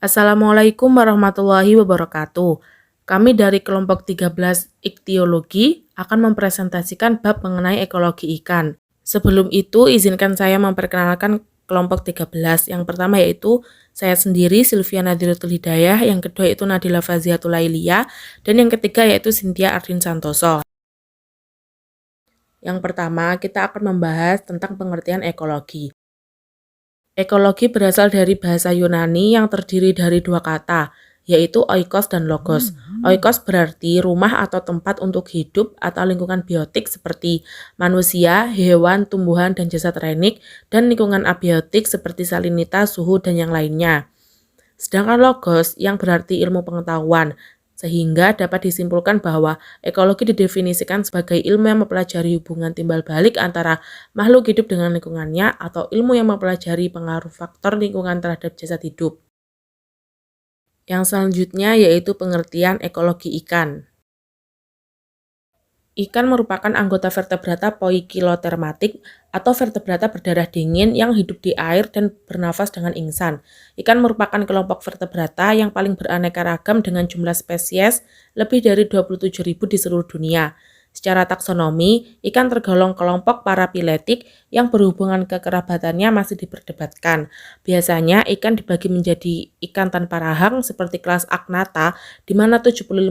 Assalamualaikum warahmatullahi wabarakatuh. Kami dari kelompok 13 Ikthyologi akan mempresentasikan bab mengenai ekologi ikan. Sebelum itu, izinkan saya memperkenalkan kelompok 13. Yang pertama yaitu saya sendiri, Sylvia Nadhiratul Hidayah, yang kedua yaitu Nadila Faziatul Lailiyah, dan yang ketiga yaitu Cynthia Ardin Santoso. Yang pertama, kita akan membahas tentang pengertian ekologi. Ekologi berasal dari bahasa Yunani yang terdiri dari dua kata, yaitu oikos dan logos. Oikos berarti rumah atau tempat untuk hidup atau lingkungan biotik seperti manusia, hewan, tumbuhan, dan jasad renik, dan lingkungan abiotik seperti salinitas, suhu, dan yang lainnya. Sedangkan logos yang berarti ilmu pengetahuan, sehingga dapat disimpulkan bahwa ekologi didefinisikan sebagai ilmu yang mempelajari hubungan timbal balik antara makhluk hidup dengan lingkungannya atau ilmu yang mempelajari pengaruh faktor lingkungan terhadap jasad hidup. Yang selanjutnya yaitu pengertian ekologi ikan. Ikan merupakan anggota vertebrata poikilodermatik atau vertebrata berdarah dingin yang hidup di air dan bernafas dengan ingsan. Ikan merupakan kelompok vertebrata yang paling beraneka ragam dengan jumlah spesies lebih dari 27.000 di seluruh dunia. Secara taksonomi, ikan tergolong kelompok parapiletik yang berhubungan kekerabatannya masih diperdebatkan. Biasanya ikan dibagi menjadi ikan tanpa rahang seperti kelas Agnatha, di mana 75%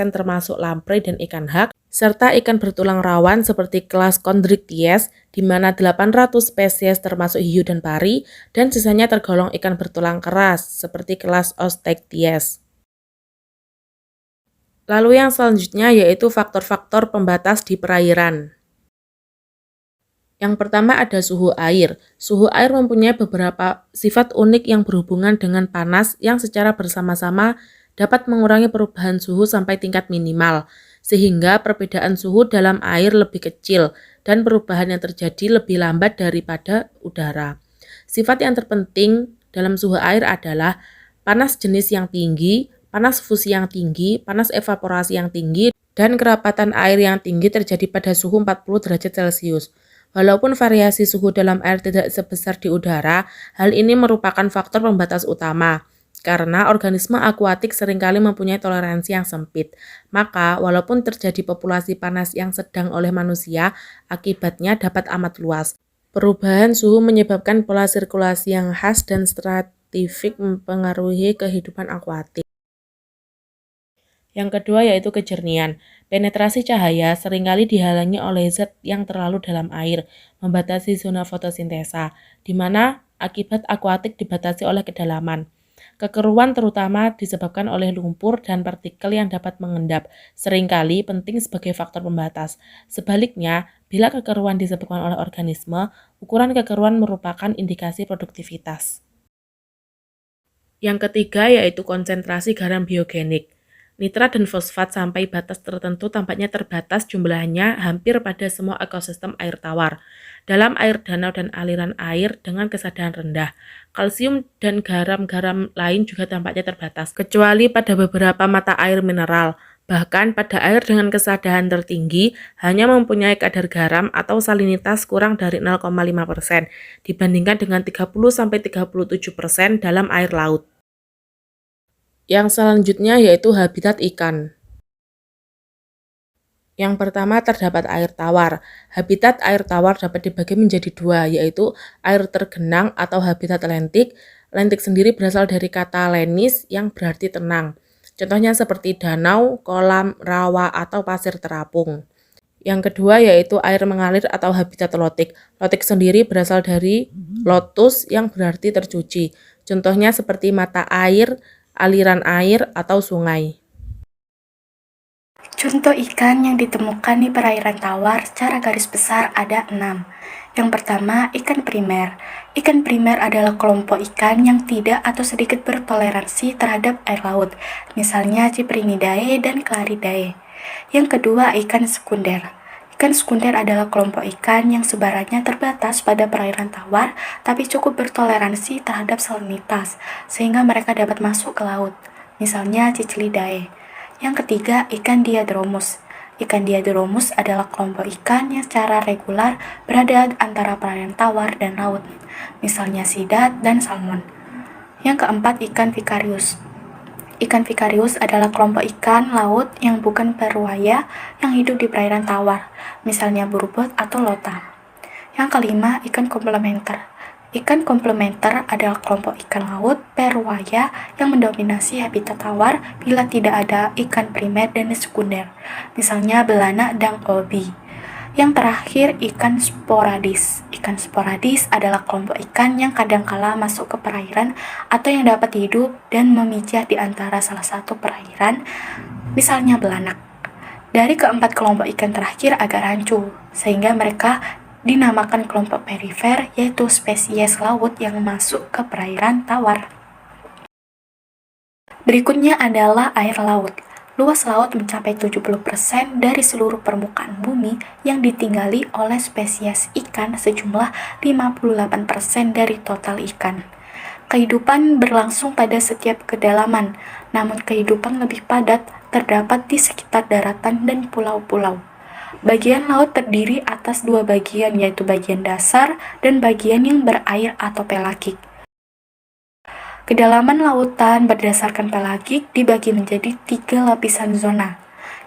termasuk lamprey dan ikan hak, serta ikan bertulang rawan seperti kelas Chondrichthyes, di mana 800 spesies termasuk hiu dan pari, dan sisanya tergolong ikan bertulang keras seperti kelas Osteichthyes. Lalu yang selanjutnya yaitu faktor-faktor pembatas di perairan. Yang pertama ada suhu air. Suhu air mempunyai beberapa sifat unik yang berhubungan dengan panas yang secara bersama-sama dapat mengurangi perubahan suhu sampai tingkat minimal, sehingga perbedaan suhu dalam air lebih kecil dan perubahan yang terjadi lebih lambat daripada udara. Sifat yang terpenting dalam suhu air adalah panas jenis yang tinggi, panas fusi yang tinggi, panas evaporasi yang tinggi, dan kerapatan air yang tinggi terjadi pada suhu 40 derajat Celcius. Walaupun variasi suhu dalam air tidak sebesar di udara, hal ini merupakan faktor pembatas utama, karena organisme akuatik seringkali mempunyai toleransi yang sempit. Maka, walaupun terjadi populasi panas yang sedang oleh manusia, akibatnya dapat amat luas. Perubahan suhu menyebabkan pola sirkulasi yang khas dan stratifik mempengaruhi kehidupan akuatik. Yang kedua yaitu kejernihan. Penetrasi cahaya seringkali dihalangi oleh zat yang terlalu dalam air, membatasi zona fotosintesa, di mana akibat akuatik dibatasi oleh kedalaman. Kekeruan terutama disebabkan oleh lumpur dan partikel yang dapat mengendap, seringkali penting sebagai faktor pembatas. Sebaliknya, bila kekeruan disebabkan oleh organisme, ukuran kekeruan merupakan indikasi produktivitas. Yang ketiga yaitu konsentrasi garam biogenik. Nitrat dan fosfat sampai batas tertentu tampaknya terbatas jumlahnya hampir pada semua ekosistem air tawar. Dalam air danau dan aliran air dengan kesadaran rendah, kalsium dan garam-garam lain juga tampaknya terbatas, kecuali pada beberapa mata air mineral. Bahkan pada air dengan kesadaran tertinggi hanya mempunyai kadar garam atau salinitas kurang dari 0,5% dibandingkan dengan 30-37% dalam air laut. Yang selanjutnya yaitu habitat ikan. Yang pertama terdapat air tawar. Habitat air tawar dapat dibagi menjadi dua, yaitu air tergenang atau habitat lentik. Lentik sendiri berasal dari kata lenis yang berarti tenang. Contohnya seperti danau, kolam, rawa, atau pasir terapung. Yang kedua yaitu air mengalir atau habitat lotik. Lotik sendiri berasal dari lotus yang berarti tercuci. Contohnya seperti mata air, aliran air, atau sungai. Contoh ikan yang ditemukan di perairan tawar secara garis besar ada 6. Yang pertama, ikan primer. Ikan primer adalah kelompok ikan yang tidak atau sedikit bertoleransi terhadap air laut, misalnya Cyprinidae dan Claridae. Yang kedua, ikan sekunder. Ikan sekunder adalah kelompok ikan yang sebarannya terbatas pada perairan tawar, tapi cukup bertoleransi terhadap salinitas, sehingga mereka dapat masuk ke laut, misalnya Ciclidae. Yang ketiga, ikan diadromus. Ikan diadromus adalah kelompok ikan yang secara regular berada antara perairan tawar dan laut, misalnya sidat dan salmon. Yang keempat, ikan vicarius. Ikan vicarius adalah kelompok ikan laut yang bukan beruaya yang hidup di perairan tawar, misalnya burbot atau lota. Yang kelima, ikan komplementer. Ikan komplementer adalah kelompok ikan laut beruaya yang mendominasi habitat tawar bila tidak ada ikan primer dan sekunder, misalnya belanak dan obi. Yang terakhir, ikan sporadis. Ikan sporadis adalah kelompok ikan yang kadangkala masuk ke perairan atau yang dapat hidup dan memijah di antara salah satu perairan, misalnya belanak. Dari keempat kelompok ikan terakhir agak rancu, sehingga mereka dinamakan kelompok perifer, yaitu spesies laut yang masuk ke perairan tawar. Berikutnya adalah air laut. Luas laut mencapai 70% dari seluruh permukaan bumi yang ditinggali oleh spesies ikan sejumlah 58% dari total ikan. Kehidupan berlangsung pada setiap kedalaman, namun kehidupan lebih padat terdapat di sekitar daratan dan pulau-pulau. Bagian laut terdiri atas dua bagian, yaitu bagian dasar dan bagian yang berair atau pelagik. Kedalaman lautan berdasarkan pelagik dibagi menjadi 3 lapisan zona,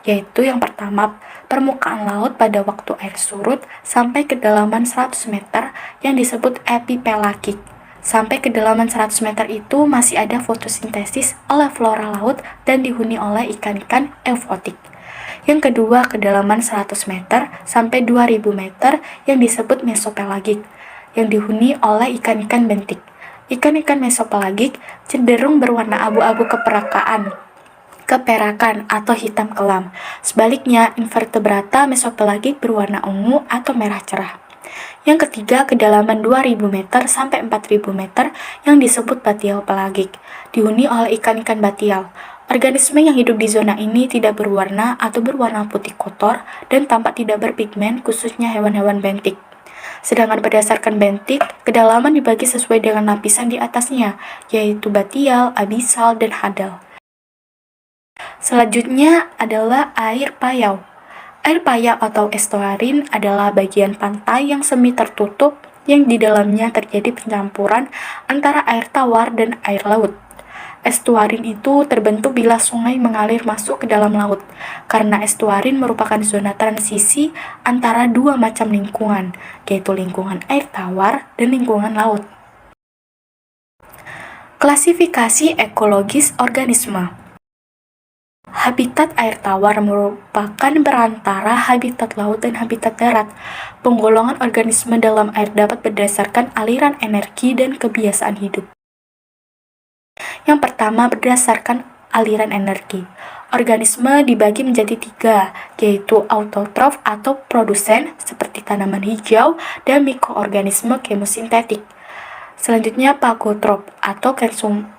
yaitu yang pertama, permukaan laut pada waktu air surut sampai kedalaman 100 meter yang disebut epipelagik. Sampai kedalaman 100 meter itu masih ada fotosintesis oleh flora laut dan dihuni oleh ikan-ikan eufotik. Yang kedua, kedalaman 100 meter sampai 2000 meter yang disebut mesopelagik, yang dihuni oleh ikan-ikan bentik. Ikan-ikan mesopelagik cenderung berwarna abu-abu keperakan atau hitam kelam. Sebaliknya, invertebrata mesopelagik berwarna ungu atau merah cerah. Yang ketiga, kedalaman 2000 meter sampai 4000 meter yang disebut batial pelagik, dihuni oleh ikan-ikan batial. Organisme yang hidup di zona ini tidak berwarna atau berwarna putih kotor dan tampak tidak berpigmen, khususnya hewan-hewan bentik. Sedangkan berdasarkan bentik, kedalaman dibagi sesuai dengan lapisan di atasnya, yaitu batial, abisal, dan hadal. Selanjutnya adalah air payau. Air payau atau estuarin adalah bagian pantai yang semi tertutup yang di dalamnya terjadi pencampuran antara air tawar dan air laut. Estuarin itu terbentuk bila sungai mengalir masuk ke dalam laut, karena estuarin merupakan zona transisi antara dua macam lingkungan, yaitu lingkungan air tawar dan lingkungan laut. Klasifikasi ekologis organisme. Habitat air tawar merupakan perantara habitat laut dan habitat darat. Penggolongan organisme dalam air dapat berdasarkan aliran energi dan kebiasaan hidup. Yang pertama, berdasarkan aliran energi. Organisme dibagi menjadi 3, yaitu autotrof atau produsen seperti tanaman hijau dan mikroorganisme kemosintetik. Selanjutnya, pagotrop atau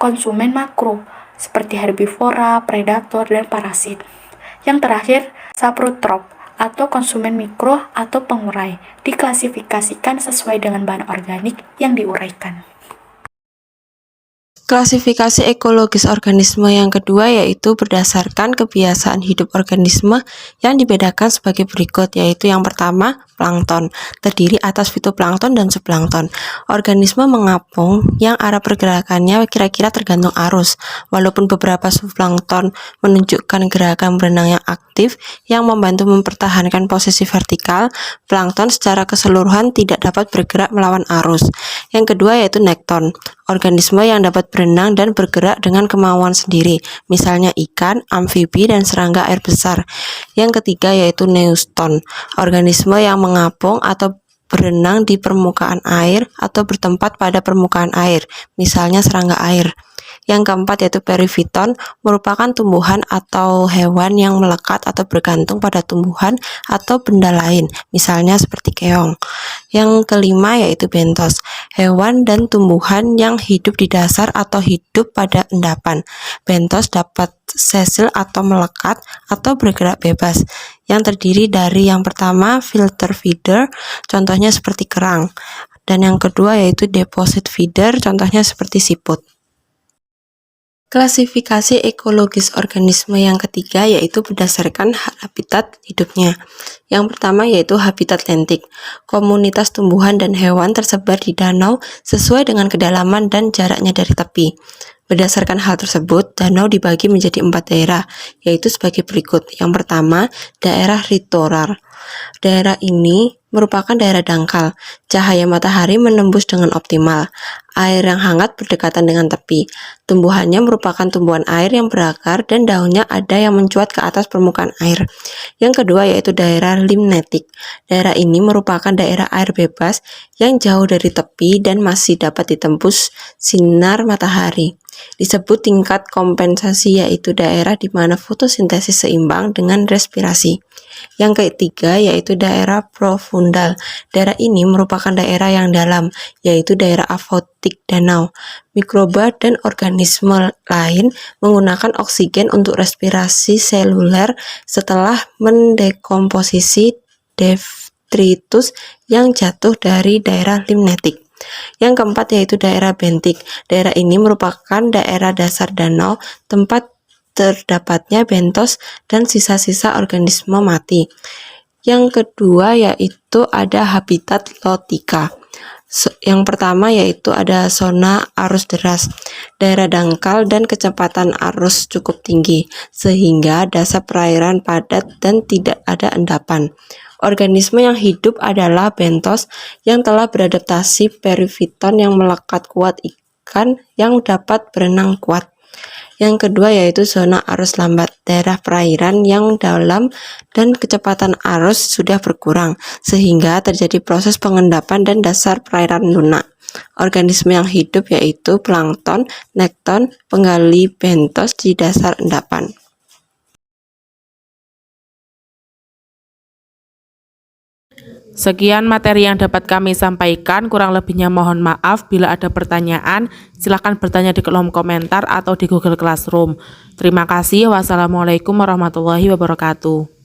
konsumen makro seperti herbivora, predator, dan parasit. Yang terakhir, saprotrop atau konsumen mikro atau pengurai, diklasifikasikan sesuai dengan bahan organik yang diuraikan. Klasifikasi ekologis organisme yang kedua yaitu berdasarkan kebiasaan hidup organisme yang dibedakan sebagai berikut, yaitu yang pertama, plankton, terdiri atas fitoplankton dan zooplankton. Organisme mengapung yang arah pergerakannya kira-kira tergantung arus, walaupun beberapa zooplankton menunjukkan gerakan berenang yang aktif yang membantu mempertahankan posisi vertikal, plankton secara keseluruhan tidak dapat bergerak melawan arus. Yang kedua yaitu nekton, organisme yang dapat berenang dan bergerak dengan kemauan sendiri, misalnya ikan, amfibi, dan serangga air besar. Yang ketiga yaitu neuston, organisme yang mengapung atau berenang di permukaan air atau bertempat pada permukaan air, misalnya serangga air. Yang keempat yaitu perifiton, merupakan tumbuhan atau hewan yang melekat atau bergantung pada tumbuhan atau benda lain, misalnya seperti keong. Yang kelima yaitu bentos, hewan dan tumbuhan yang hidup di dasar atau hidup pada endapan. Bentos dapat sesil atau melekat atau bergerak bebas, yang terdiri dari yang pertama filter feeder, contohnya seperti kerang, dan yang kedua yaitu deposit feeder, contohnya seperti siput. Klasifikasi ekologis organisme yang ketiga yaitu berdasarkan habitat hidupnya. Yang pertama yaitu habitat lentik. Komunitas tumbuhan dan hewan tersebar di danau sesuai dengan kedalaman dan jaraknya dari tepi. Berdasarkan hal tersebut, danau dibagi menjadi 4 daerah, yaitu sebagai berikut. Yang pertama, daerah litoral. Daerah ini merupakan daerah dangkal. Cahaya matahari menembus dengan optimal. Air yang hangat berdekatan dengan tepi. Tumbuhannya merupakan tumbuhan air yang berakar dan daunnya ada yang mencuat ke atas permukaan air. Yang kedua yaitu daerah limnetik. Daerah ini merupakan daerah air bebas yang jauh dari tepi dan masih dapat ditembus sinar matahari. Disebut tingkat kompensasi yaitu daerah di mana fotosintesis seimbang dengan respirasi. Yang ketiga yaitu daerah profundal. Daerah ini merupakan daerah yang dalam, yaitu daerah afotik danau. Mikroba dan organisme lain menggunakan oksigen untuk respirasi seluler setelah mendekomposisi detritus yang jatuh dari daerah limnetik. Yang keempat yaitu daerah bentik. Daerah ini merupakan daerah dasar danau, tempat terdapatnya bentos dan sisa-sisa organisme mati. Yang kedua yaitu ada habitat lotika. Yang pertama yaitu ada zona arus deras, daerah dangkal dan kecepatan arus cukup tinggi, sehingga dasar perairan padat dan tidak ada endapan. Organisme yang hidup adalah bentos yang telah beradaptasi perifiton yang melekat kuat ikan yang dapat berenang kuat. Yang kedua yaitu zona arus lambat, daerah perairan yang dalam dan kecepatan arus sudah berkurang, sehingga terjadi proses pengendapan dan dasar perairan lunak. Organisme yang hidup yaitu plankton, nekton, penggali bentos di dasar endapan. Sekian materi yang dapat kami sampaikan, kurang lebihnya mohon maaf. Bila ada pertanyaan, silakan bertanya di kolom komentar atau di Google Classroom. Terima kasih. Wassalamualaikum warahmatullahi wabarakatuh.